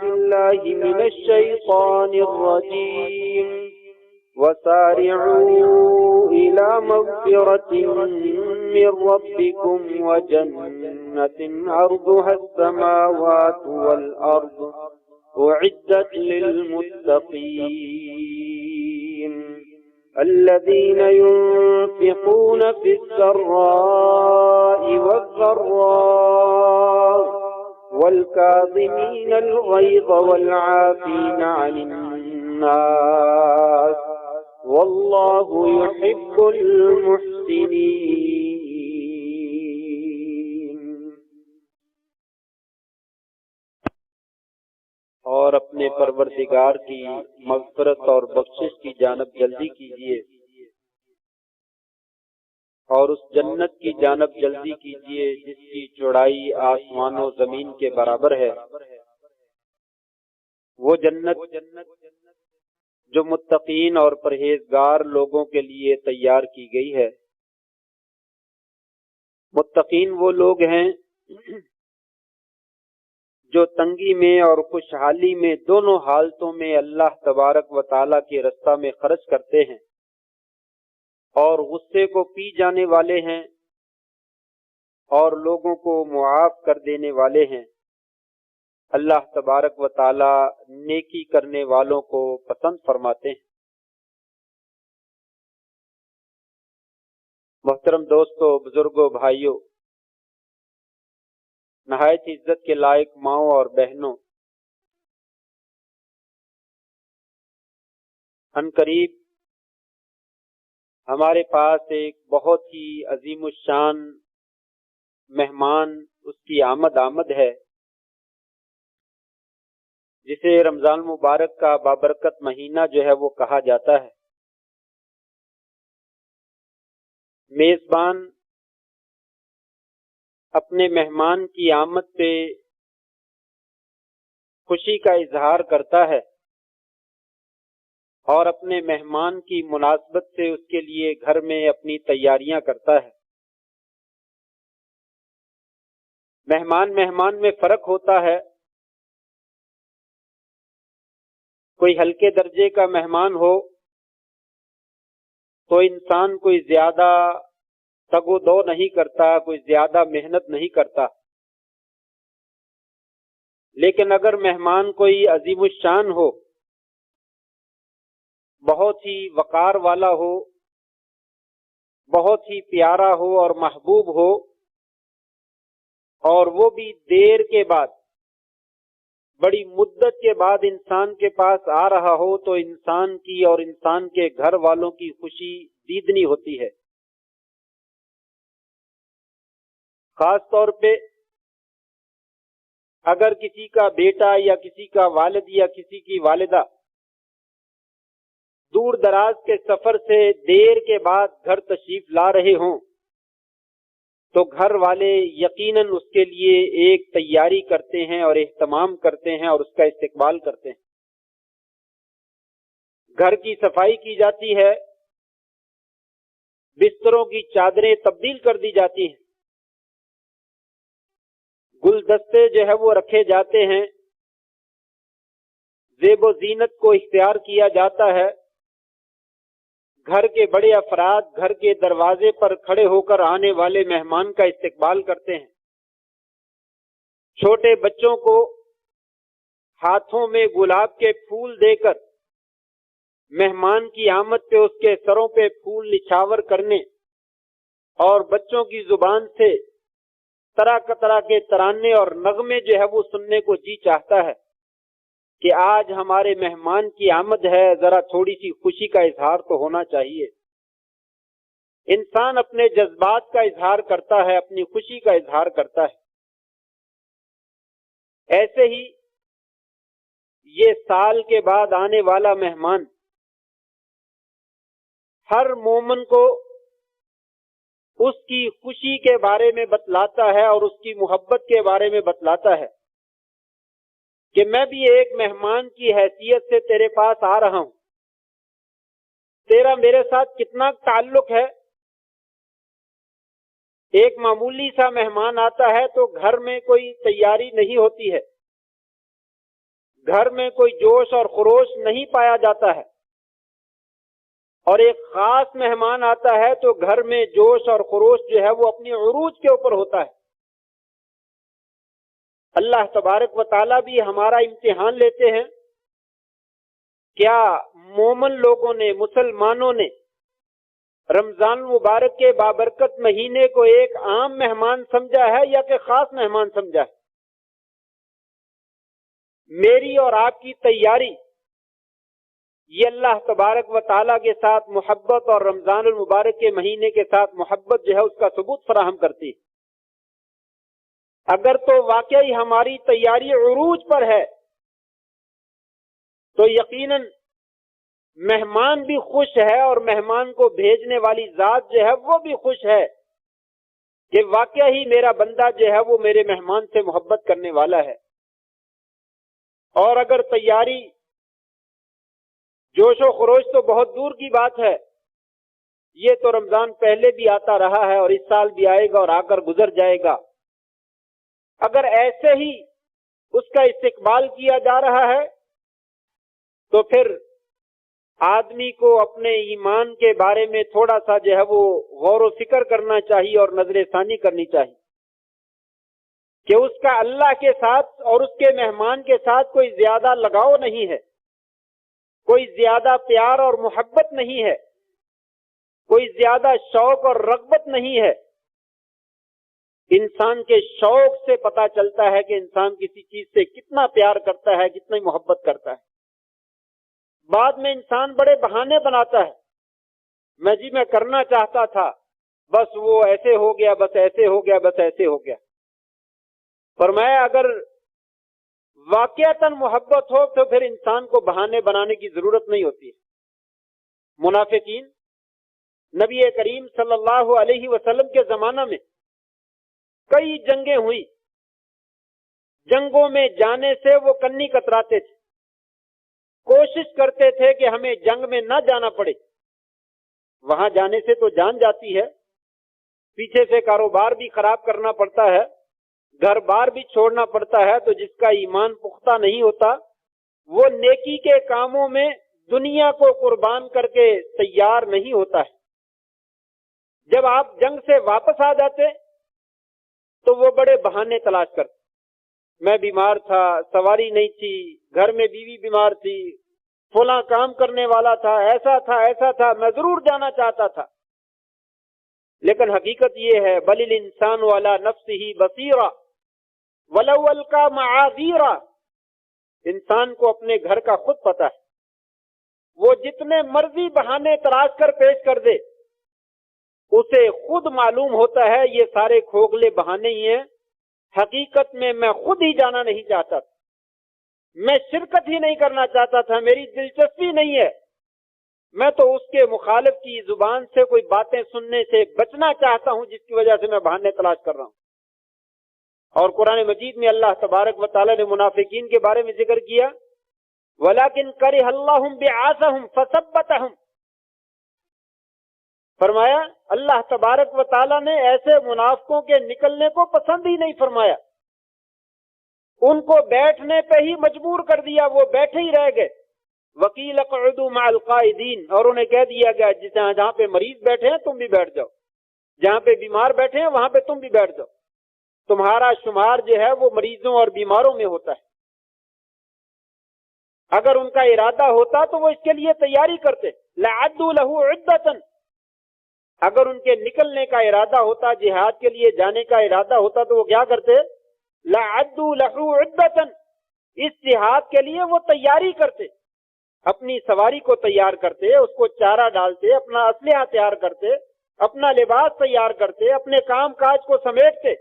بالله من الشيطان الرجيم وسارعوا إلى مغفرة من ربكم وجنة عرضها السماوات والأرض أعدت للمتقين الذين ينفقون في السراء والضراء والكاظمين الغيظ والعافين عن الناس والله يحب المحسنين۔ اور اپنے پروردگار کی مغفرت اور بخشش کی جانب جلدی کیجیے، اور اس جنت کی جانب جلدی کیجیے جس کی چوڑائی آسمان و زمین کے برابر ہے۔ وہ جنت جو متقین اور پرہیزگار لوگوں کے لیے تیار کی گئی ہے۔ متقین وہ لوگ ہیں جو تنگی میں اور خوشحالی میں دونوں حالتوں میں اللہ تبارک و تعالیٰ کے رستہ میں خرچ کرتے ہیں، اور غصے کو پی جانے والے ہیں اور لوگوں کو معاف کر دینے والے ہیں۔ اللہ تبارک و تعالیٰ نیکی کرنے والوں کو پسند فرماتے ہیں۔ محترم دوستو، بزرگوں، بھائیوں، نہایت عزت کے لائق ماؤں اور بہنوں، عنقریب ہمارے پاس ایک بہت ہی عظیم الشان مہمان، اس کی آمد ہے، جسے رمضان مبارک کا بابرکت مہینہ جو ہے وہ کہا جاتا ہے۔ میزبان اپنے مہمان کی آمد پہ خوشی کا اظہار کرتا ہے اور اپنے مہمان کی مناسبت سے اس کے لیے گھر میں اپنی تیاریاں کرتا ہے۔ مہمان میں فرق ہوتا ہے، کوئی ہلکے درجے کا مہمان ہو تو انسان کوئی زیادہ تگ و دو نہیں کرتا، کوئی زیادہ محنت نہیں کرتا، لیکن اگر مہمان کوئی عظیم الشان ہو، بہت ہی وقار والا ہو، بہت ہی پیارا ہو اور محبوب ہو، اور وہ بھی دیر کے بعد، بڑی مدت کے بعد انسان کے پاس آ رہا ہو، تو انسان کی اور انسان کے گھر والوں کی خوشی دیدنی ہوتی ہے۔ خاص طور پہ اگر کسی کا بیٹا یا کسی کا والد یا کسی کی والدہ دور دراز کے سفر سے دیر کے بعد گھر تشریف لا رہے ہوں، تو گھر والے یقیناً اس کے لیے ایک تیاری کرتے ہیں اور اہتمام کرتے ہیں اور اس کا استقبال کرتے ہیں۔ گھر کی صفائی کی جاتی ہے، بستروں کی چادریں تبدیل کر دی جاتی ہیں، گلدستے جو ہے وہ رکھے جاتے ہیں، زیب و زینت کو اختیار کیا جاتا ہے۔ گھر کے بڑے افراد گھر کے دروازے پر کھڑے ہو کر آنے والے مہمان کا استقبال کرتے ہیں۔ چھوٹے بچوں کو ہاتھوں میں گلاب کے پھول دے کر مہمان کی آمد پہ اس کے سروں پہ پھول نچھاور کرنے اور بچوں کی زبان سے طرح کے ترانے اور نغمے جو ہے وہ سننے کو جی چاہتا ہے کہ آج ہمارے مہمان کی آمد ہے، ذرا تھوڑی سی خوشی کا اظہار تو ہونا چاہیے۔ انسان اپنے جذبات کا اظہار کرتا ہے، اپنی خوشی کا اظہار کرتا ہے۔ ایسے ہی یہ سال کے بعد آنے والا مہمان ہر مومن کو اس کی خوشی کے بارے میں بتلاتا ہے اور اس کی محبت کے بارے میں بتلاتا ہے کہ میں بھی ایک مہمان کی حیثیت سے تیرے پاس آ رہا ہوں، تیرا میرے ساتھ کتنا تعلق ہے۔ ایک معمولی سا مہمان آتا ہے تو گھر میں کوئی تیاری نہیں ہوتی ہے، گھر میں کوئی جوش اور خروش نہیں پایا جاتا ہے، اور ایک خاص مہمان آتا ہے تو گھر میں جوش اور خروش جو ہے وہ اپنی عروج کے اوپر ہوتا ہے۔ اللہ تبارک و تعالیٰ بھی ہمارا امتحان لیتے ہیں۔ کیا مومن لوگوں نے، مسلمانوں نے رمضان المبارک کے بابرکت مہینے کو ایک عام مہمان سمجھا ہے یا کہ خاص مہمان سمجھا ہے؟ میری اور آپ کی تیاری یہ اللہ تبارک و تعالیٰ کے ساتھ محبت اور رمضان المبارک کے مہینے کے ساتھ محبت جو ہے اس کا ثبوت فراہم کرتی ہے۔ اگر تو واقعی ہماری تیاری عروج پر ہے تو یقیناً مہمان بھی خوش ہے، اور مہمان کو بھیجنے والی ذات جو ہے وہ بھی خوش ہے کہ واقعی میرا بندہ جو ہے وہ میرے مہمان سے محبت کرنے والا ہے۔ اور اگر تیاری جوش و خروش تو بہت دور کی بات ہے، یہ تو رمضان پہلے بھی آتا رہا ہے اور اس سال بھی آئے گا اور آ کر گزر جائے گا۔ اگر ایسے ہی اس کا استقبال کیا جا رہا ہے تو پھر آدمی کو اپنے ایمان کے بارے میں تھوڑا سا جو ہے وہ غور و فکر کرنا چاہیے اور نظر ثانی کرنی چاہیے کہ اس کا اللہ کے ساتھ اور اس کے مہمان کے ساتھ کوئی زیادہ لگاؤ نہیں ہے، کوئی زیادہ پیار اور محبت نہیں ہے، کوئی زیادہ شوق اور رغبت نہیں ہے۔ انسان کے شوق سے پتہ چلتا ہے کہ انسان کسی چیز سے کتنا پیار کرتا ہے، کتنی محبت کرتا ہے۔ بعد میں انسان بڑے بہانے بناتا ہے، میں کرنا چاہتا تھا، بس وہ ایسے ہو گیا، بس ایسے ہو گیا، بس ایسے ہو گیا۔ فرمایا اگر واقعتاً محبت ہو تو پھر انسان کو بہانے بنانے کی ضرورت نہیں ہوتی ہے۔ منافقین نبی کریم صلی اللہ علیہ وسلم کے زمانہ میں کئی جنگیں ہوئی، جنگوں میں جانے سے وہ کنی کتراتے تھے، کوشش کرتے تھے کہ ہمیں جنگ میں نہ جانا پڑے۔ وہاں جانے سے تو جان جاتی ہے، پیچھے سے کاروبار بھی خراب کرنا پڑتا ہے، گھر بار بھی چھوڑنا پڑتا ہے، تو جس کا ایمان پختہ نہیں ہوتا وہ نیکی کے کاموں میں دنیا کو قربان کر کے تیار نہیں ہوتا ہے۔ جب آپ جنگ سے واپس آ جاتے تو وہ بڑے بہانے تلاش کرتے، میں بیمار تھا، سواری نہیں تھی، گھر میں بیوی بیمار تھی، فلاں کام کرنے والا تھا، ایسا تھا ایسا تھا، میں ضرور جانا چاہتا تھا۔ لیکن حقیقت یہ ہے بل الانسان علی نفسہ بصیرہ ولو القی معاذیرہ، انسان کو اپنے گھر کا خود پتہ ہے، وہ جتنے مرضی بہانے تلاش کر پیش کر دے اسے خود معلوم ہوتا ہے یہ سارے کھوکھلے بہانے ہی ہیں، حقیقت میں خود ہی جانا نہیں چاہتا تھا، میں شرکت ہی نہیں کرنا چاہتا تھا، میری دلچسپی نہیں ہے، میں تو اس کے مخالف کی زبان سے کوئی باتیں سننے سے بچنا چاہتا ہوں جس کی وجہ سے میں بہانے تلاش کر رہا ہوں۔ اور قرآن مجید میں اللہ تبارک و تعالی نے منافقین کے بارے میں ذکر کیا وَلَكِنْ كَرِهَ اللَّهُمْ بِعَاثَهُمْ فَثَبَّتَهُمْ، فرمایا اللہ تبارک و تعالی نے ایسے منافقوں کے نکلنے کو پسند ہی نہیں فرمایا، ان کو بیٹھنے پہ ہی مجبور کر دیا، وہ بیٹھے ہی رہ گئے۔ وَقِيلَ اقْعُدُوا مَعَ الْقَاعِدِينَ، اور انہیں کہہ دیا گیا جہاں پہ مریض بیٹھے ہیں تم بھی بیٹھ جاؤ، جہاں پہ بیمار بیٹھے ہیں وہاں پہ تم بھی بیٹھ جاؤ، تمہارا شمار جو ہے وہ مریضوں اور بیماروں میں ہوتا ہے۔ اگر ان کا ارادہ ہوتا تو وہ اس کے لیے تیاری کرتے، لَعَدُّوا لَهُ عِدَّةً، اگر ان کے نکلنے کا ارادہ ہوتا، جہاد کے لیے جانے کا ارادہ ہوتا تو وہ کیا کرتے؟ لَعَدُّوا لَهُ عِدَّةً، اس جہاد کے لیے وہ تیاری کرتے، اپنی سواری کو تیار کرتے، اس کو چارہ ڈالتے، اپنا اسلحہ تیار کرتے، اپنا لباس تیار کرتے، اپنے کام کاج کو سمیٹتے،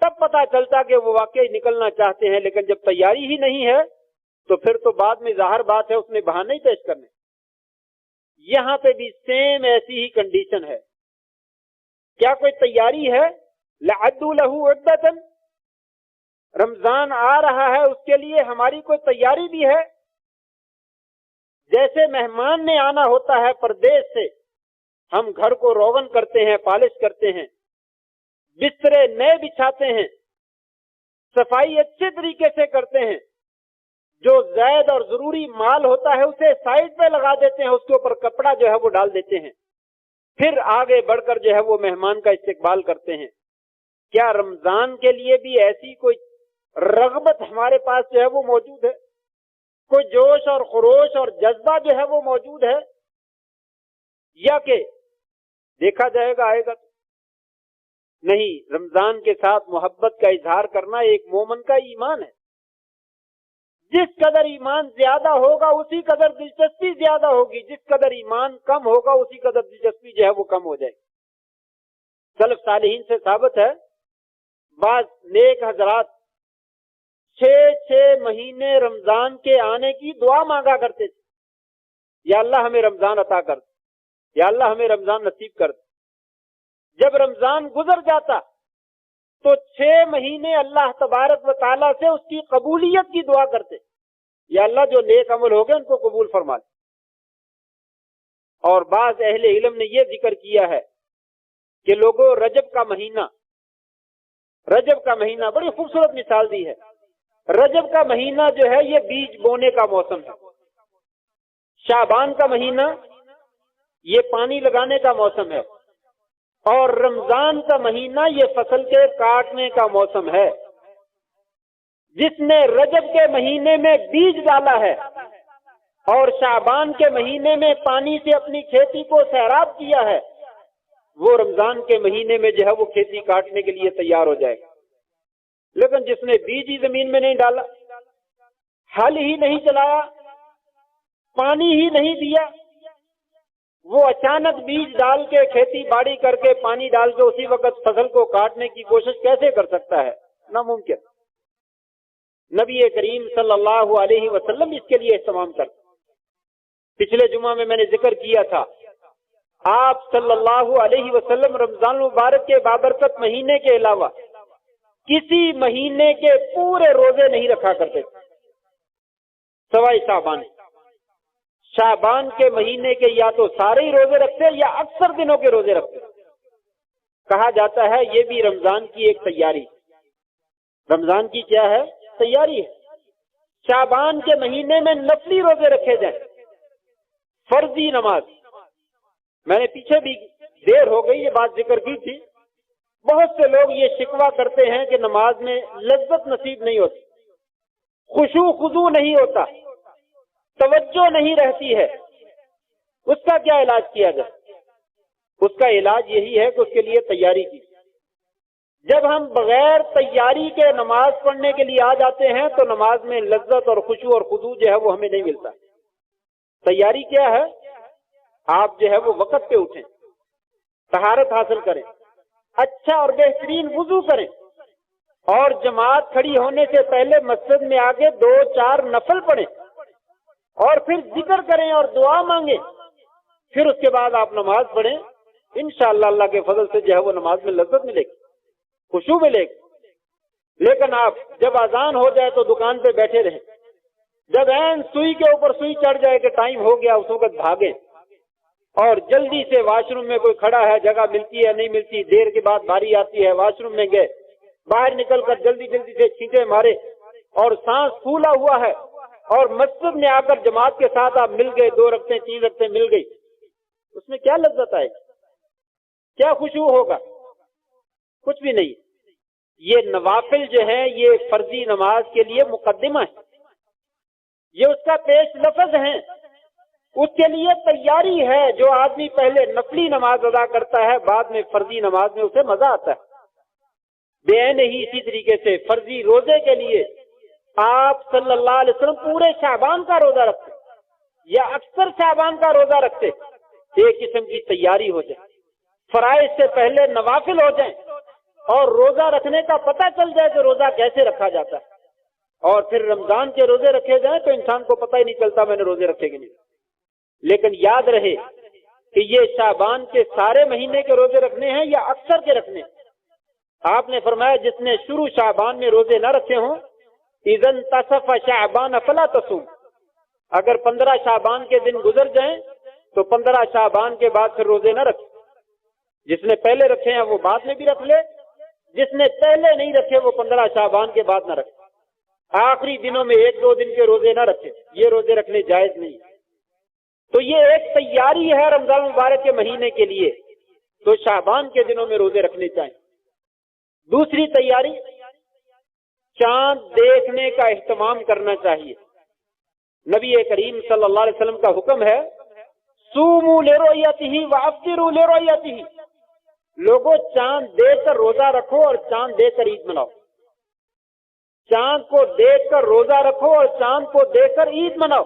تب پتا چلتا کہ وہ واقعی نکلنا چاہتے ہیں۔ لیکن جب تیاری ہی نہیں ہے تو پھر تو بعد میں ظاہر بات ہے اس نے بہانے ہی پیش کرنے۔ یہاں پہ بھی سیم ایسی ہی کنڈیشن ہے، کیا کوئی تیاری ہے؟ لَعَدُّوا لَهُ عِدَّةً، رمضان آ رہا ہے اس کے لیے ہماری کوئی تیاری بھی ہے؟ جیسے مہمان نے آنا ہوتا ہے پردیس سے، ہم گھر کو روغن کرتے ہیں، پالش کرتے ہیں، بسترے نئے بچھاتے ہیں، صفائی اچھے طریقے سے کرتے ہیں، جو زائد اور ضروری مال ہوتا ہے اسے سائڈ پہ لگا دیتے ہیں، اس کے اوپر کپڑا جو ہے وہ ڈال دیتے ہیں، پھر آگے بڑھ کر جو ہے وہ مہمان کا استقبال کرتے ہیں۔ کیا رمضان کے لیے بھی ایسی کوئی رغبت ہمارے پاس جو ہے وہ موجود ہے؟ کوئی جوش اور خروش اور جذبہ جو ہے وہ موجود ہے؟ یا کہ دیکھا جائے گا آئے گا تو نہیں؟ رمضان کے ساتھ محبت کا اظہار کرنا ایک مومن کا ایمان ہے۔ جس قدر ایمان زیادہ ہوگا اسی قدر دلچسپی زیادہ ہوگی، جس قدر ایمان کم ہوگا اسی قدر دلچسپی جو ہے وہ کم ہو جائے گی۔ سلف صالحین سے ثابت ہے، بعض نیک حضرات 6 مہینے رمضان کے آنے کی دعا مانگا کرتے تھے، یا اللہ ہمیں رمضان عطا کر دے، یا اللہ ہمیں رمضان نصیب کر دے۔ جب رمضان گزر جاتا تو 6 مہینے اللہ تبارک و تعالیٰ سے اس کی قبولیت کی دعا کرتے، یا اللہ جو نیک عمل ہو گئے ان کو قبول فرما لے۔ اور بعض اہل علم نے یہ ذکر کیا ہے کہ لوگوں رجب کا مہینہ بڑی خوبصورت مثال دی ہے۔ رجب کا مہینہ جو ہے یہ بیج بونے کا موسم ہے، شعبان کا مہینہ یہ پانی لگانے کا موسم ہے، اور رمضان کا مہینہ یہ فصل کے کاٹنے کا موسم ہے۔ جس نے رجب کے مہینے میں بیج ڈالا ہے اور شعبان کے مہینے میں پانی سے اپنی کھیتی کو سیراب کیا ہے، وہ رمضان کے مہینے میں جو ہے وہ کھیتی کاٹنے کے لیے تیار ہو جائے گا۔ لیکن جس نے بیج ہی زمین میں نہیں ڈالا، ہل ہی نہیں چلایا، پانی ہی نہیں دیا، وہ اچانک بیج ڈال کے کھیتی باڑی کر کے پانی ڈال کے اسی وقت فصل کو کاٹنے کی کوشش کیسے کر سکتا ہے؟ ناممکن۔ نبی کریم صلی اللہ علیہ وسلم اس کے لیے اہتمام کرتے۔ پچھلے جمعہ میں نے ذکر کیا تھا، آپ صلی اللہ علیہ وسلم رمضان المبارک کے بابرکت مہینے کے علاوہ کسی مہینے کے پورے روزے نہیں رکھا کرتے سوائے شعبان کے مہینے کے یا تو سارے ہی روزے رکھتے یا اکثر دنوں کے روزے رکھتے۔ کہا جاتا ہے یہ بھی رمضان کی ایک تیاری، رمضان کی کیا ہے؟ تیاری ہے۔ شعبان کے مہینے میں نفلی روزے رکھے جائیں، فرضی نماز۔ میں نے پیچھے بھی دیر ہو گئی یہ بات ذکر کی تھی، بہت سے لوگ یہ شکوہ کرتے ہیں کہ نماز میں لذت نصیب نہیں ہوتی، خشوع خضوع نہیں ہوتا، توجہ نہیں رہتی ہے۔ اس کا کیا علاج کیا جائے؟ اس کا علاج یہی ہے کہ اس کے لیے تیاری کی۔ جب ہم بغیر تیاری کے نماز پڑھنے کے لیے آ جاتے ہیں تو نماز میں لذت اور خشوع اور خضوع جو ہے وہ ہمیں نہیں ملتا۔ تیاری کیا ہے؟ آپ جو ہے وہ وقت پہ اٹھیں، طہارت حاصل کریں، اچھا اور بہترین وضو کریں، اور جماعت کھڑی ہونے سے پہلے مسجد میں آگے 2-4 نفل پڑھیں، اور پھر ذکر کریں اور دعا مانگیں، پھر اس کے بعد آپ نماز پڑھیں۔ انشاءاللہ اللہ کے فضل سے جو ہے وہ نماز میں لذت ملے گی، خشوع ملے گی۔ لیکن آپ جب اذان ہو جائے تو دکان پہ بیٹھے رہیں، جب عین سوئی کے اوپر سوئی چڑھ جائے کہ ٹائم ہو گیا اس وقت بھاگیں، اور جلدی سے واش روم میں کوئی کھڑا ہے، جگہ ملتی ہے نہیں ملتی، دیر کے بعد باری آتی ہے، واش روم میں گئے، باہر نکل کر جلدی سے چھینٹے مارے اور سانس پھولا ہوا ہے، اور مسجد میں آ کر جماعت کے ساتھ آپ مل گئے، 2 رکعتیں 3 رکعتیں مل گئی، اس میں کیا لذت آئے گی؟ کیا خشوع ہوگا؟ کچھ بھی نہیں۔ یہ نوافل جو ہے یہ فرضی نماز کے لیے مقدمہ ہے، یہ اس کا پیش لفظ ہے، اس کے لیے تیاری ہے۔ جو آدمی پہلے نفلی نماز ادا کرتا ہے بعد میں فرضی نماز میں اسے مزہ آتا ہے۔ بے ہی اسی طریقے سے فرضی روزے کے لیے آپ صلی اللہ علیہ وسلم پورے شعبان کا روزہ رکھتے یا اکثر شعبان کا روزہ رکھتے، ایک قسم کی تیاری ہو جائے، فرائض سے پہلے نوافل ہو جائیں، اور روزہ رکھنے کا پتہ چل جائے کہ روزہ کیسے رکھا جاتا ہے، اور پھر رمضان کے روزے رکھے جائیں تو انسان کو پتہ ہی نہیں چلتا میں نے روزے رکھے کہ نہیں۔ لیکن یاد رہے کہ یہ شعبان کے سارے مہینے کے روزے رکھنے ہیں یا اکثر کے رکھنے ہیں۔ آپ نے فرمایا جس نے شروع شعبان میں روزے نہ رکھے ہوں، اذن تصف شعبان فلا تصوم، اگر 15 شعبان کے دن گزر جائیں تو 15 شعبان کے بعد پھر روزے نہ رکھیں۔ جس نے پہلے رکھے ہیں وہ بعد میں بھی رکھ لے، جس نے پہلے نہیں رکھے وہ 15 شعبان کے بعد نہ رکھے۔ آخری دنوں میں 1-2 دن کے روزے نہ رکھے، یہ روزے رکھنے جائز نہیں۔ تو یہ ایک تیاری ہے رمضان مبارک کے مہینے کے لیے، تو شعبان کے دنوں میں روزے رکھنے چاہیے۔ دوسری تیاری، چاند دیکھنے کا اہتمام کرنا چاہیے۔ نبی کریم صلی اللہ علیہ وسلم کا حکم ہے، صوموا لرؤیتہ وافطروا لرؤیتہ، لوگوں چاند دیکھ کر روزہ رکھو اور چاند دیکھ کر عید مناؤ۔ چاند کو دیکھ کر روزہ رکھو اور چاند کو دیکھ کر عید مناؤ۔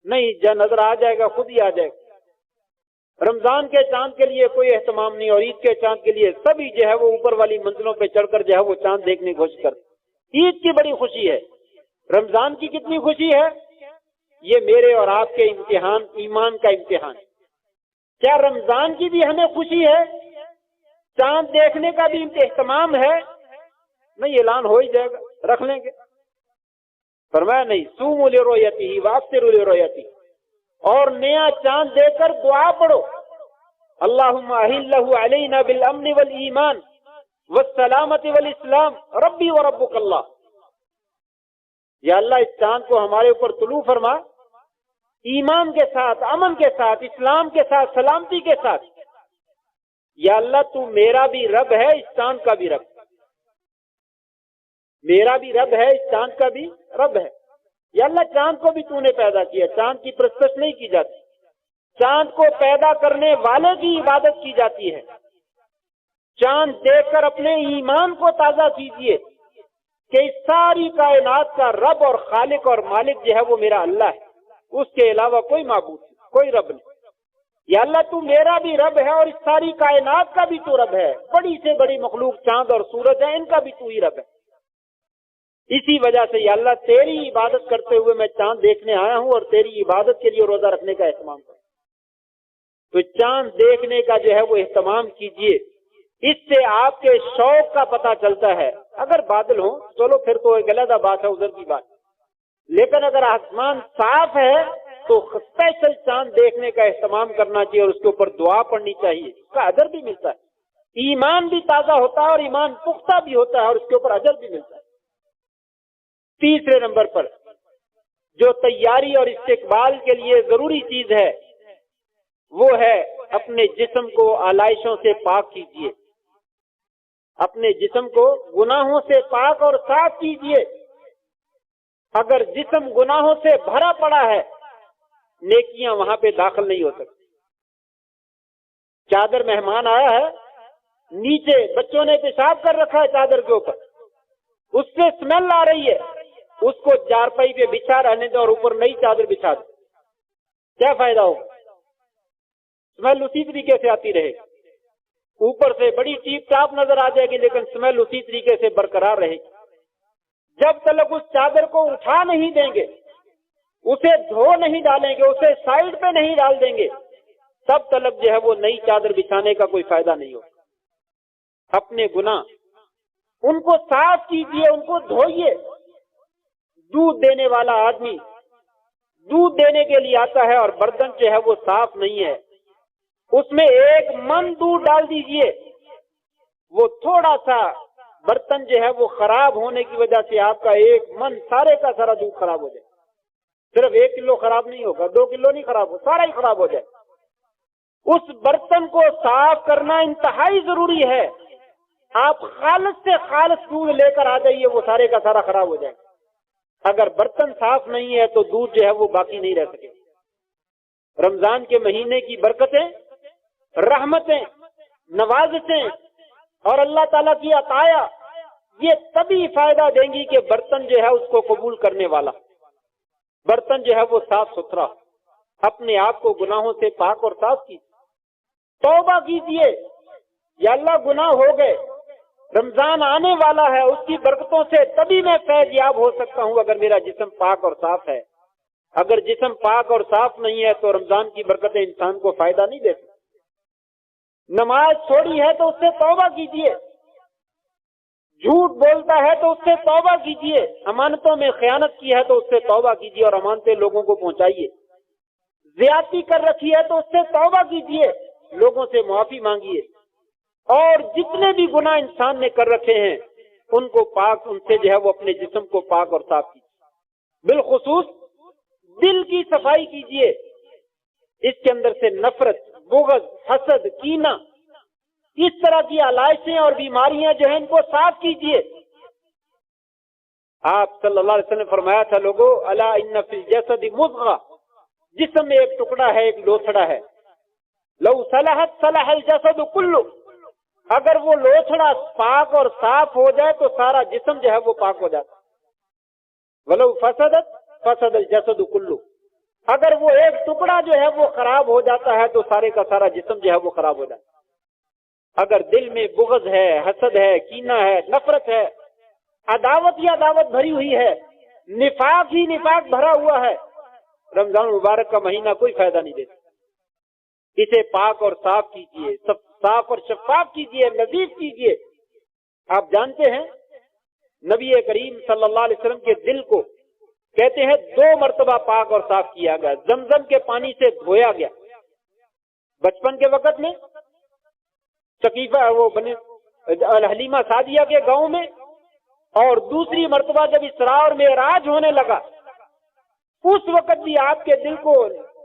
نہیں جب نظر آ جائے گا خود ہی آ جائے گا۔ رمضان کے چاند کے لیے کوئی اہتمام نہیں، اور عید کے چاند کے لیے سبھی جو ہے وہ اوپر والی منزلوں پہ چڑھ کر جو ہے وہ چاند دیکھنے کی کوشش کرتے۔ عید کی بڑی خوشی ہے، رمضان کی کتنی خوشی ہے؟ یہ میرے اور آپ کے امتحان، ایمان کا امتحان۔ کیا رمضان کی بھی ہمیں خوشی ہے؟ چاند دیکھنے کا بھی اہتمام ہے؟ نہیں، اعلان ہو ہی جائے گا، رکھ لیں گے۔ فرمایا نہیں، صوموا لرؤیتہ وافطروا لرؤیتہ، اور نیا چاند دیکھ کر دعا پڑھو، اللہم احلہ علینا بالامن والایمان والسلامت والاسلام ربی وربک اللہ۔ یا اللہ اس چاند کو ہمارے اوپر طلوع فرما، ایمان کے ساتھ، امن کے ساتھ، اسلام کے ساتھ، سلامتی کے ساتھ۔ یا اللہ تو میرا بھی رب ہے، اس چاند کا بھی رب، میرا بھی رب ہے، اس چاند کا بھی رب ہے۔ یا اللہ چاند کو بھی تو نے پیدا کیا، چاند کی پرستش نہیں کی جاتی، چاند کو پیدا کرنے والے کی عبادت کی جاتی ہے۔ چاند دیکھ کر اپنے ایمان کو تازہ کیجئے کہ اس ساری کائنات کا رب اور خالق اور مالک جو ہے وہ میرا اللہ ہے، اس کے علاوہ کوئی معبود نہیں، کوئی رب نہیں۔ یا اللہ تو میرا بھی رب ہے اور اس ساری کائنات کا بھی تو رب ہے، بڑی سے بڑی مخلوق چاند اور سورج ہے، ان کا بھی تو ہی رب ہے۔ اسی وجہ سے یا اللہ تیری عبادت کرتے ہوئے میں چاند دیکھنے آیا ہوں، اور تیری عبادت کے لیے روزہ رکھنے کا اہتمام کروں۔ تو چاند دیکھنے کا جو ہے وہ اہتمام کیجئے، اس سے آپ کے شوق کا پتہ چلتا ہے۔ اگر بادل ہوں چلو پھر تو ایک علیحدہ بات ہے، ادھر کی بات، لیکن اگر آسمان صاف ہے تو اسپیشل چاند دیکھنے کا اہتمام کرنا چاہیے، اور اس کے اوپر دعا پڑھنی چاہیے، اس کا اجر بھی ملتا ہے، ایمان بھی تازہ ہوتا ہے اور ایمان پختہ بھی ہوتا ہے، اور اس کے اوپر اجر بھی ملتا ہے۔ تیسرے نمبر پر جو تیاری اور استقبال کے لیے ضروری چیز ہے وہ ہے اپنے جسم کو آلائشوں سے پاک کیجیے، اپنے جسم کو گناہوں سے پاک اور صاف کیجیے۔ اگر جسم گناہوں سے بھرا پڑا ہے، نیکیاں وہاں پہ داخل نہیں ہو سکتی۔ چادر مہمان آیا ہے، نیچے بچوں نے پیشاب کر رکھا ہے چادر کے اوپر، اس سے اسمیل آ رہی ہے، اس کو چارپائی پہ بچھا رہنے دو اور اوپر نئی چادر بچھا دو، کیا فائدہ ہوگا؟ اسمیل اسی طریقے سے آتی رہے گی، اوپر سے بڑی ٹیپ ٹاپ نظر آ جائے گی لیکن اسمیل اسی طریقے سے برقرار رہے گی۔ جب تک اس چادر کو اٹھا نہیں دیں گے، اسے دھو نہیں ڈالیں گے، اسے سائڈ پہ نہیں ڈال دیں گے، تب تک جو ہے وہ نئی چادر بچھانے کا کوئی فائدہ نہیں ہوگا۔ اپنے گناہ ان کو صاف کیجیے، ان کو دھوئیے۔ دودھ دینے والا آدمی دودھ دینے کے لیے آتا ہے اور برتن جو ہے وہ صاف نہیں ہے، اس میں 1 من دودھ ڈال دیجئے، وہ تھوڑا سا برتن جو ہے وہ خراب ہونے کی وجہ سے آپ کا 1 من سارے کا سارا دودھ خراب ہو جائے۔ صرف 1 کلو خراب نہیں ہوگا، 2 کلو نہیں خراب ہو، سارا ہی خراب ہو جائے۔ اس برتن کو صاف کرنا انتہائی ضروری ہے۔ آپ خالص سے خالص دودھ لے کر آ جائیے، وہ سارے کا سارا خراب ہو جائے۔ اگر برتن صاف نہیں ہے تو دودھ جو ہے وہ باقی نہیں رہ سکے۔ رمضان کے مہینے کی برکتیں، رحمتیں، نوازشیں اور اللہ تعالیٰ کی عطایا یہ تبھی فائدہ دیں گی کہ برتن جو ہے اس کو قبول کرنے والا، برتن جو ہے وہ صاف ستھرا، اپنے آپ کو گناہوں سے پاک اور صاف کیجیے، توبہ کیجیے۔ یا اللہ گناہ ہو گئے، رمضان آنے والا ہے، اس کی برکتوں سے تبھی میں فیض یاب ہو سکتا ہوں اگر میرا جسم پاک اور صاف ہے۔ اگر جسم پاک اور صاف نہیں ہے تو رمضان کی برکتیں انسان کو فائدہ نہیں دیتی۔ نماز چھوڑی ہے تو اس سے توبہ کیجیے، جھوٹ بولتا ہے تو اس سے توبہ کیجیے، امانتوں میں خیانت کی ہے تو اس سے توبہ کیجیے اور امانتیں لوگوں کو پہنچائیے، زیادتی کر رکھی ہے تو اس سے توبہ کیجیے، لوگوں سے معافی مانگیے، اور جتنے بھی گناہ انسان نے کر رکھے ہیں ان کو پاک، ان سے جو ہے وہ اپنے جسم کو پاک اور صاف کیجیے۔ بالخصوص دل کی صفائی کیجیے، اس کے اندر سے نفرت، بغض، حسد، کینہ، اس طرح کی علائشیں اور بیماریاں جو ہیں ان کو صاف کیجیے۔ آپ صلی اللہ علیہ وسلم نے فرمایا تھا، لوگو الا ان فی الجسد مضغہ، جسم میں ایک ٹکڑا ہے، ایک لوتھڑا ہے، لو صلحت صلح الجسد کلہ، اگر وہ لوتھڑا پاک اور صاف ہو جائے تو سارا جسم جو ہے وہ پاک ہو جاتا، ولو فسدت فسد الجسد کلہ، اگر وہ ایک ٹکڑا جو ہے وہ خراب ہو جاتا ہے تو سارے کا سارا جسم جو ہے وہ خراب ہو جاتا۔ اگر دل میں بغض ہے، حسد ہے، کینہ ہے، نفرت ہے، عداوت یا عداوت بھری ہوئی ہے، نفاق ہی نفاق بھرا ہوا ہے، رمضان مبارک کا مہینہ کوئی فائدہ نہیں دیتا۔ اسے پاک اور صاف کیجیے، صاف اور شفاف کیجیے، نظیف کیجیے۔ آپ جانتے ہیں نبی کریم صلی اللہ علیہ وسلم کے دل کو کہتے ہیں 2 مرتبہ پاک اور صاف کیا گیا، زمزم کے پانی سے دھویا گیا۔ بچپن کے وقت میں سقیفہ وہ بنے حلیمہ سعدیہ کے گاؤں میں، اور دوسری مرتبہ جب اسراء اور معراج ہونے لگا اس وقت بھی آپ کے دل کو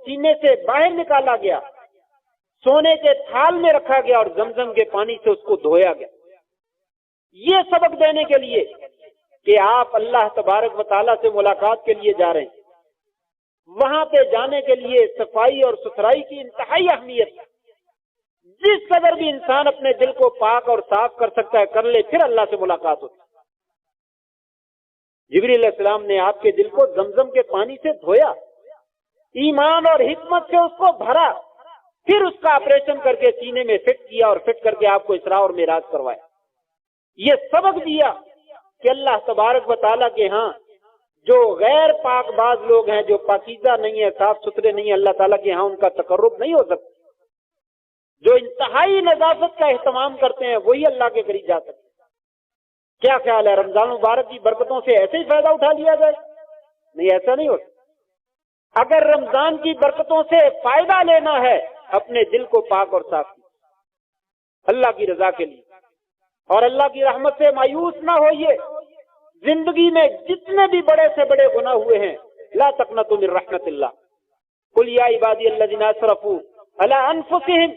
سینے سے باہر نکالا گیا، سونے کے تھال میں رکھا گیا اور زمزم کے پانی سے اس کو دھویا گیا، یہ سبق دینے کے لیے کہ آپ اللہ تبارک و تعالیٰ سے ملاقات کے لیے جا رہے ہیں۔ وہاں پہ جانے کے لیے صفائی اور ستھرائی کی انتہائی اہمیت ہے۔ جس قدر بھی انسان اپنے دل کو پاک اور صاف کر سکتا ہے کر لے، پھر اللہ سے ملاقات ہوتی ہے۔ جبریل علیہ السلام نے آپ کے دل کو زمزم کے پانی سے دھویا، ایمان اور حکمت سے اس کو بھرا، پھر اس کا آپریشن کر کے سینے میں فٹ کیا اور فٹ کر کے آپ کو اسراء اور معراج کروایا۔ یہ سبق دیا کہ اللہ تبارک و تعالیٰ کے ہاں جو غیر پاک باز لوگ ہیں، جو پاکیزہ نہیں ہے، صاف ستھرے نہیں ہیں، اللہ تعالیٰ کے ہاں ان کا تقرب نہیں ہو سکتا۔ جو انتہائی نظافت کا اہتمام کرتے ہیں وہی اللہ کے قریب جا سکتے ہیں۔ کیا خیال ہے رمضان مبارک کی برکتوں سے ایسے ہی فائدہ اٹھا لیا جائے؟ نہیں، ایسا نہیں ہوتا۔ اگر رمضان کی برکتوں سے فائدہ لینا ہے، اپنے دل کو پاک اور صاف کیجیے اللہ کی رضا کے لیے، اور اللہ کی رحمت سے مایوس نہ ہوئیے۔ زندگی میں جتنے بھی بڑے سے بڑے گناہ ہوئے ہیں، لا تقنطوا من رحمت اللہ، قل یا عبادی الذین اسرفوا علی انفسہم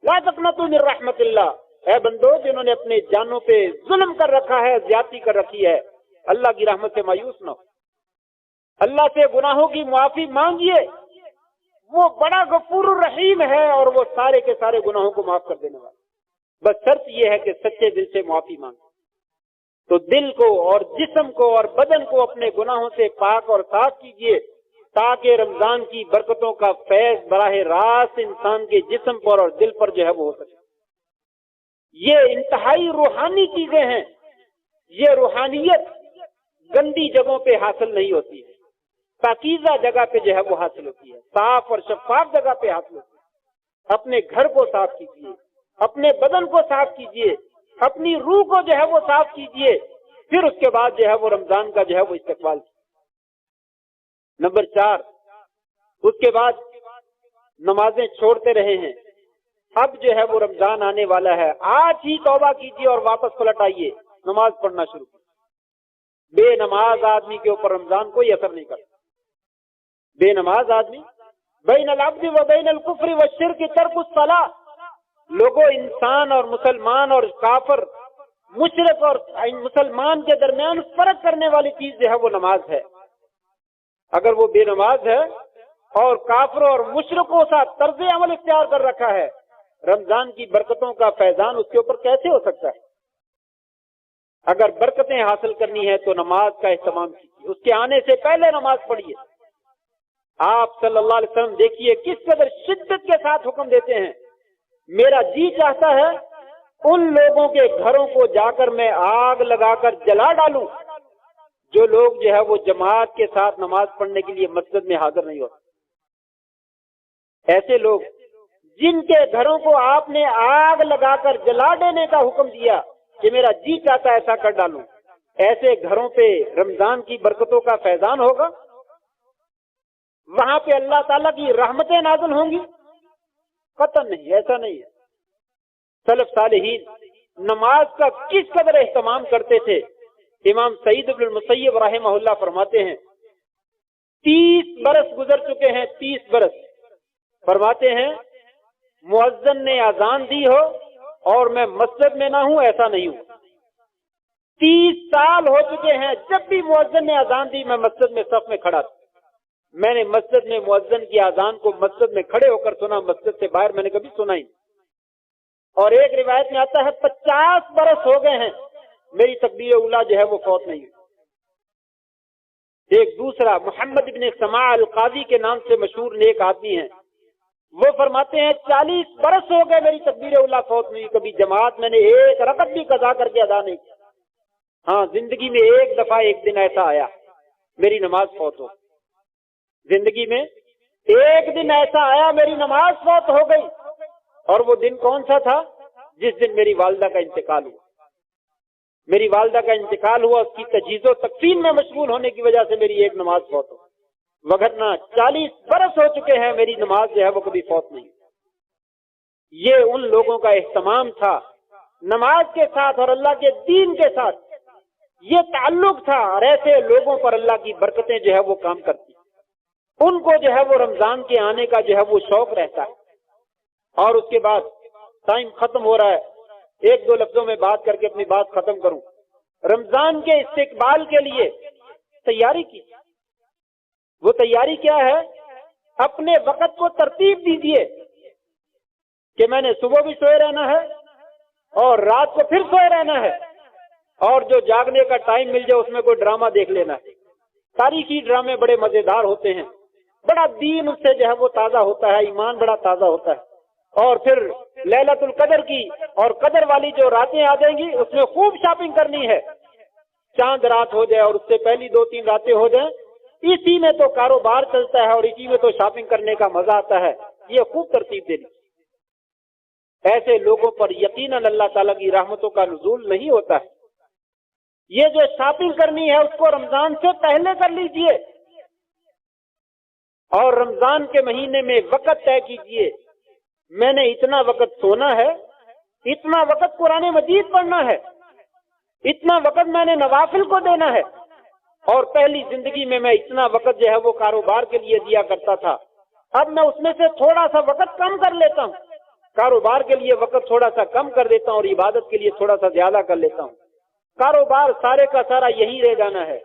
لا تقنطوا من رحمت اللہ، اے بندو جنہوں نے اپنے جانوں پہ ظلم کر رکھا ہے، زیادتی کر رکھی ہے، اللہ کی رحمت سے مایوس نہ ہو، اللہ سے گناہوں کی معافی مانگیے، وہ بڑا غفور الرحیم ہے اور وہ سارے کے سارے گناہوں کو معاف کر دینے والا۔ بس شرط یہ ہے کہ سچے دل سے معافی مانگے۔ تو دل کو اور جسم کو اور بدن کو اپنے گناہوں سے پاک اور صاف کیجیے، تاکہ رمضان کی برکتوں کا فیض براہ راست انسان کے جسم پر اور دل پر جو ہے وہ ہو سکے۔ یہ انتہائی روحانی چیزیں ہیں، یہ روحانیت گندی جگہوں پہ حاصل نہیں ہوتی ہے، پاکیزہ جگہ پہ جو ہے وہ حاصل ہوتی ہے، صاف اور شفاف جگہ پہ حاصل ہوتی ہے۔ اپنے گھر کو صاف کیجیے، اپنے بدن کو صاف کیجیے، اپنی روح کو جو ہے وہ صاف کیجیے، پھر اس کے بعد جو ہے وہ رمضان کا جو ہے وہ استقبال کیجیے۔ نمبر 4، اس کے بعد نمازیں چھوڑتے رہے ہیں، اب جو ہے وہ رمضان آنے والا ہے، آج ہی توبہ کیجیے اور واپس پلٹ آئیے، نماز پڑھنا شروع کیجیے۔ بے نماز آدمی کے اوپر رمضان کوئی اثر نہیں کرتا۔ بے نماز آدمی بین العبد و بین الکفر والشرک ترک الصلاۃ، لوگوں انسان اور مسلمان اور کافر، مشرک اور مسلمان کے درمیان فرق کرنے والی چیز جو ہے وہ نماز ہے۔ اگر وہ بے نماز ہے اور کافروں اور مشرکوں کے ساتھ طرز عمل اختیار کر رکھا ہے، رمضان کی برکتوں کا فیضان اس کے اوپر کیسے ہو سکتا ہے؟ اگر برکتیں حاصل کرنی ہے تو نماز کا اہتمام کیجیے، اس کے آنے سے پہلے نماز پڑھیے۔ آپ صلی اللہ علیہ وسلم دیکھیے کس قدر شدت کے ساتھ حکم دیتے ہیں، میرا جی چاہتا ہے ان لوگوں کے گھروں کو جا کر میں آگ لگا کر جلا ڈالوں جو لوگ جو ہے وہ جماعت کے ساتھ نماز پڑھنے کے لیے مسجد میں حاضر نہیں ہوتے۔ ایسے لوگ جن کے گھروں کو آپ نے آگ لگا کر جلا دینے کا حکم دیا کہ میرا جی چاہتا ہے ایسا کر ڈالوں، ایسے گھروں پہ رمضان کی برکتوں کا فیضان ہوگا، وہاں پہ اللہ تعالیٰ کی رحمتیں نازل ہوں گی؟ قطعاً نہیں، ایسا نہیں ہے۔ سلف صالحین نماز کا کس قدر اہتمام کرتے تھے. امام سعید بن المسیب رحمہ اللہ فرماتے ہیں 30 برس گزر چکے ہیں، 30 برس. فرماتے ہیں مؤذن نے اذان دی ہو اور میں مسجد میں نہ ہوں، ایسا نہیں ہوں. 30 سال ہو چکے ہیں، جب بھی مؤذن نے اذان دی میں مسجد میں صف میں کھڑا تھا. میں نے مسجد میں مؤذن کی اذان کو مسجد میں کھڑے ہو کر سنا، مسجد سے باہر میں نے کبھی سنا ہی نہیں. اور ایک روایت میں آتا ہے 50 برس ہو گئے ہیں میری تکبیر اولیٰ جو ہے وہ فوت نہیں ہوئی. ایک دوسرا محمد ابن سماع القاضی کے نام سے مشہور نیک آدمی ہیں، وہ فرماتے ہیں 40 برس ہو گئے میری تکبیر اولیٰ فوت نہیں، کبھی جماعت میں نے ایک رکعت بھی قضا کر کے ادا نہیں کی. ہاں زندگی میں ایک دفعہ ایک دن ایسا آیا میری نماز فوت ہو. زندگی میں ایک دن ایسا آیا میری نماز فوت ہو گئی. اور وہ دن کون سا تھا؟ جس دن میری والدہ کا انتقال ہوا. میری والدہ کا انتقال ہوا، اس کی تجہیز و تکفین میں مشغول ہونے کی وجہ سے میری ایک نماز فوت ہو. وگرنہ 40 برس ہو چکے ہیں میری نماز جو ہے وہ کبھی فوت نہیں. یہ ان لوگوں کا اہتمام تھا نماز کے ساتھ اور اللہ کے دین کے ساتھ، یہ تعلق تھا. اور ایسے لوگوں پر اللہ کی برکتیں جو ہے وہ کام کرتی. ان کو جو ہے وہ رمضان کے آنے کا جو ہے وہ شوق رہتا ہے. اور اس کے بعد ٹائم ختم ہو رہا ہے، ایک دو لفظوں میں بات کر کے اپنی بات ختم کروں. رمضان کے استقبال کے لیے تیاری کی. وہ تیاری کیا ہے؟ اپنے وقت کو ترتیب دیجیے کہ میں نے صبح بھی سوئے رہنا ہے اور رات کو پھر سوئے رہنا ہے، اور جو جاگنے کا ٹائم مل جائے اس میں کوئی ڈرامہ دیکھ لینا ہے. تاریخی ڈرامے بڑے مزیدار ہوتے ہیں، بڑا دین اس سے جو ہے وہ تازہ ہوتا ہے، ایمان بڑا تازہ ہوتا ہے. اور پھر لیلۃ القدر کی اور قدر والی جو راتیں آ جائیں گی اس میں خوب شاپنگ کرنی ہے. چاند رات ہو جائے اور اس سے پہلی 2-3 راتیں ہو جائیں، اسی میں تو کاروبار چلتا ہے اور اسی میں تو شاپنگ کرنے کا مزہ آتا ہے. یہ خوب ترتیب دینی. ایسے لوگوں پر یقیناً اللہ تعالیٰ کی رحمتوں کا نزول نہیں ہوتا ہے. یہ جو شاپنگ کرنی ہے اس کو رمضان سے پہلے کر لیجئے، اور رمضان کے مہینے میں وقت طے کیجئے. میں نے اتنا وقت سونا ہے، اتنا وقت قرآن مجید پڑھنا ہے، اتنا وقت میں نے نوافل کو دینا ہے. اور پہلی زندگی میں اتنا وقت جو ہے وہ کاروبار کے لیے دیا کرتا تھا، اب میں اس میں سے تھوڑا سا وقت کم کر لیتا ہوں. کاروبار کے لیے وقت تھوڑا سا کم کر دیتا ہوں اور عبادت کے لیے تھوڑا سا زیادہ کر لیتا ہوں. کاروبار سارے کا سارا یہی رہ جانا ہے.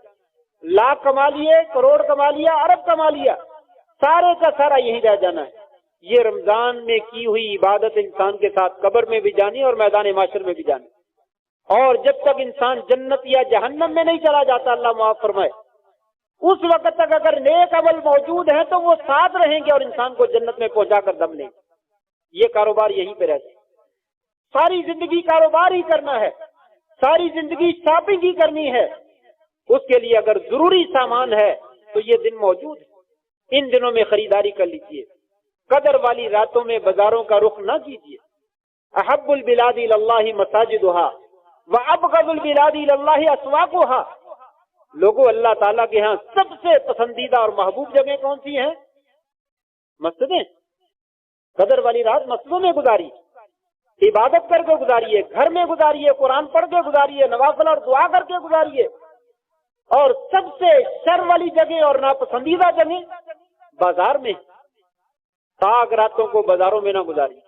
لاکھ کما لیے، کروڑ کما لیا، ارب کما لیا، سارے کا سارا یہی رہ جانا ہے. یہ رمضان میں کی ہوئی عبادت انسان کے ساتھ قبر میں بھی جانی اور میدان معاشر میں بھی جانی. اور جب تک انسان جنت یا جہنم میں نہیں چلا جاتا، اللہ معاف فرمائے، اس وقت تک اگر نیک عمل موجود ہیں تو وہ ساتھ رہیں گے اور انسان کو جنت میں پہنچا کر دم لیں گے. یہ کاروبار یہیں پہ رہتا ہے. ساری زندگی کاروبار ہی کرنا ہے، ساری زندگی شاپنگ ہی کرنی ہے. اس کے لیے اگر ضروری سامان ہے تو یہ دن موجود ہے. ان دنوں میں خریداری کر لیجیے. قدر والی راتوں میں بازاروں کا رخ نہ کیجیے. احب البلاد الی اللہ مساجدها وابغض البلاد الی اللہ اسواقها. لوگوں، اللہ تعالیٰ کے ہاں سب سے پسندیدہ اور محبوب جگہیں کون سی ہیں؟ مسجدیں. قدر والی رات مسجدوں میں گزاری، عبادت کر کے گزاریے، گھر میں گزاریے، قرآن پڑھ کے گزاریے، نوافل اور دعا کر کے گزاریے. اور سب سے شر والی جگہ اور ناپسندیدہ جگہ بازار میں. پاک راتوں کو بازاروں میں نہ گزاریے،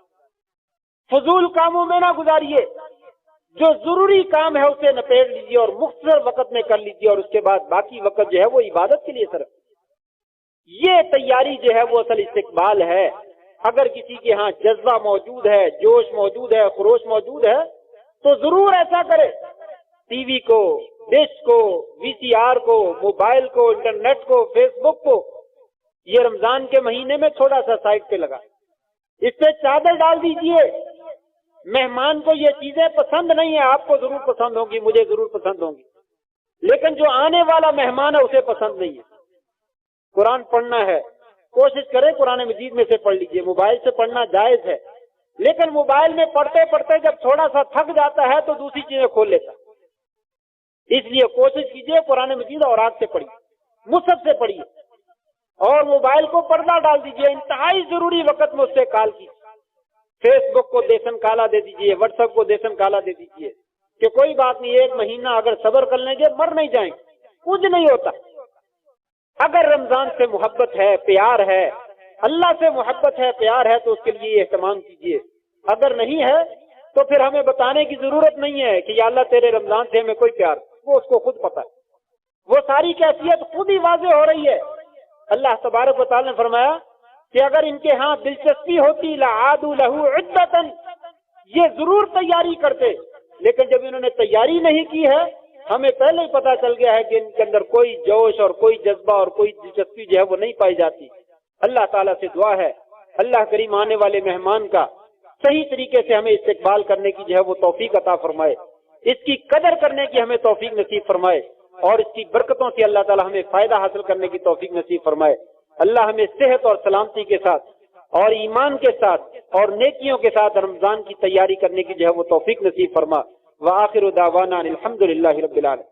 فضول کاموں میں نہ گزاریے. جو ضروری کام ہے اسے نپیٹ لیجیے اور مختصر وقت میں کر لیجیے، اور اس کے بعد باقی وقت جو ہے وہ عبادت کے لیے صرف. یہ تیاری جو ہے وہ اصل استقبال ہے. اگر کسی کے ہاں جذبہ موجود ہے، جوش موجود ہے، خروش موجود ہے تو ضرور ایسا کرے. ٹی وی کو، ڈش کو، VCR کو، موبائل کو، انٹرنیٹ کو، فیس بک کو یہ رمضان کے مہینے میں تھوڑا سا سائڈ پہ لگا، اس پہ چادر ڈال دیجئے. مہمان کو یہ چیزیں پسند نہیں ہیں، آپ کو ضرور پسند ہوں گی، مجھے ضرور پسند ہوں گی، لیکن جو آنے والا مہمان ہے اسے پسند نہیں ہے. قرآن پڑھنا ہے، کوشش کریں قرآن مجید میں سے پڑھ لیجئے. موبائل سے پڑھنا جائز ہے، لیکن موبائل میں پڑھتے پڑھتے جب تھوڑا سا تھک جاتا ہے تو دوسری چیزیں کھول لیتا. اس لیے کوشش کیجئے قرآن مجید اور آگ سے پڑھیے، مصحف سے پڑھیے، اور موبائل کو پردہ ڈال دیجئے. انتہائی ضروری وقت میں اس سے کال کیجیے. فیس بک کو دیسن کالا دے دیجئے، واٹس ایپ کو دیسن کالا دے دیجئے کہ کوئی بات نہیں، 1 مہینہ اگر صبر کر لیں گے مر نہیں جائیں گے، کچھ نہیں ہوتا۔ اگر رمضان سے محبت ہے، پیار ہے، اللہ سے محبت ہے، پیار ہے، تو اس کے لیے اہتمام کیجئے۔ اگر نہیں ہے تو پھر ہمیں بتانے کی ضرورت نہیں ہے کہ یا اللہ تیرے رمضان سے ہمیں کوئی پیار، وہ اس کو خود پتہ ہے، وہ ساری کیفیت خود ہی واضح ہو رہی ہے۔ اللہ تبارک و تعالی نے فرمایا کہ اگر ان کے ہاں دلچسپی ہوتی لعادوا لہ عدۃ، یہ ضرور تیاری کرتے، لیکن جب انہوں نے تیاری نہیں کی ہے، ہمیں پہلے ہی پتا چل گیا ہے کہ ان کے اندر کوئی جوش اور کوئی جذبہ اور کوئی دلچسپی جو ہے وہ نہیں پائی جاتی۔ اللہ تعالیٰ سے دعا ہے اللہ کریم آنے والے مہمان کا صحیح طریقے سے ہمیں استقبال کرنے کی جو ہے وہ توفیق عطا فرمائے، اس کی قدر کرنے کی ہمیں توفیق نصیب فرمائے، اور اس کی برکتوں سے اللہ تعالیٰ ہمیں فائدہ حاصل کرنے کی توفیق نصیب فرمائے۔ اللہ ہمیں صحت اور سلامتی کے ساتھ اور ایمان کے ساتھ اور نیکیوں کے ساتھ رمضان کی تیاری کرنے کی جو ہے وہ توفیق نصیب فرما۔ وآخر دعوانا الحمد للہ رب العالمین۔